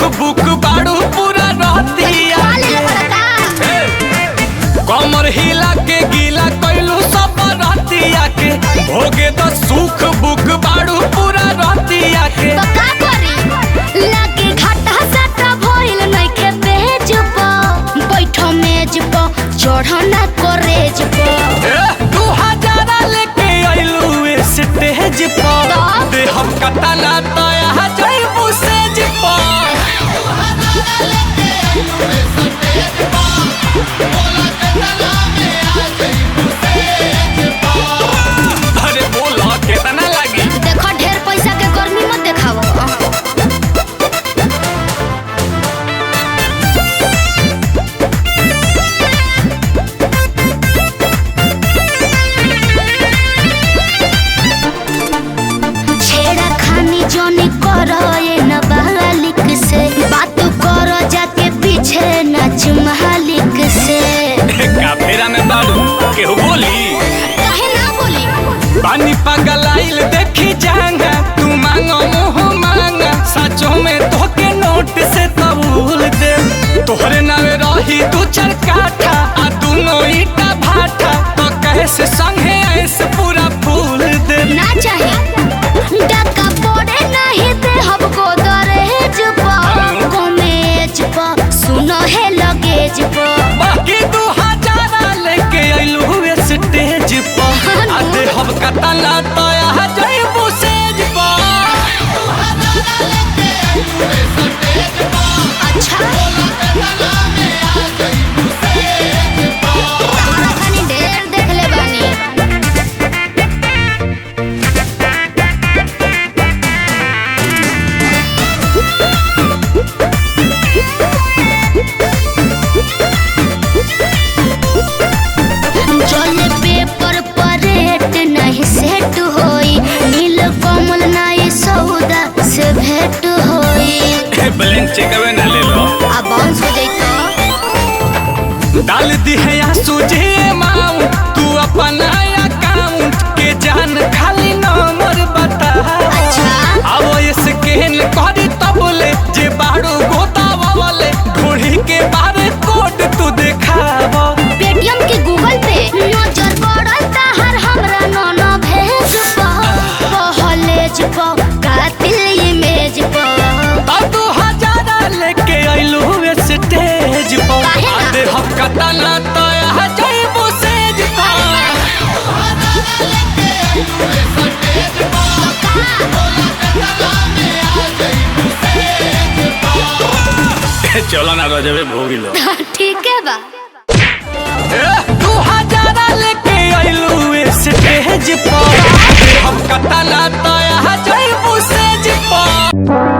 सुख बुक बाड़ू पूरा रहतिया कमर हिला के गीला कैलू सब रहतिया के भोगे तो सुख बुक बाड़ू पूरा रहतिया के तो का करी लागे घाटा साटा भइल नइखे बेज प बैठो मेज प चढ़ना करेज प 2000 लेके आइलू स्टेज पर दे हम कतना तया जइबू सेज पर अरे बोला कितना लगी देखो ढेर पैसा के गर्मी मत देखावो छेड़ा खानी जोनी करो ये न बालिक से बात करो जाके पीछे नाच मालिक से का फेरा में बाड़ू केहू बोली काहे ना बोली पानी पगलाइल देखी जांगा तू मांगो मुँह मांगा सचो में तोके नोट से कबूल दे तोहरे नावे रही दू चार काठा आ दोनों ईटा भाटा तो कैसे संगे ऐसे पूरा फूल दे ना चाहे डका पड़े नहीं दे हमको दरहेज पर कमेज पर सुनो है लगेज पर बाकी 2000 लेके आइलू स्टेज पर आ दे हम कतना तया जइबू सेज पर अच्छा कहानी ढेर देख ले बानी चले पेपर पर रेट नहीं सेट होई नील कमल नहीं सौदा से भेंट होई ब्लैंक चेकअवे ना ले लो अब बाउंस हो जाई तो डाल दी है या सूझे माऊ तू अपना अकाउंट के जान खाली नंबर बता अच्छा अब स्कैन करी तब ले जे बाड़ू गोतावा वाले ढूढ़ी के बारे कोड तू दिखाव पेटीएम के गूगल पे नजर पड़ता हर हमरा नोनो भेज पहलेज प कातिल इमेज प तब 2000 लेके आइलू स्टेज पर काहे ना? आधे हम कतना तया जइबू सेज पर चलो ना रजबे भोगी लो ठीक है बा 2000 लेके आइलू स्टेज पर हम कतना तया जइबू सेज पर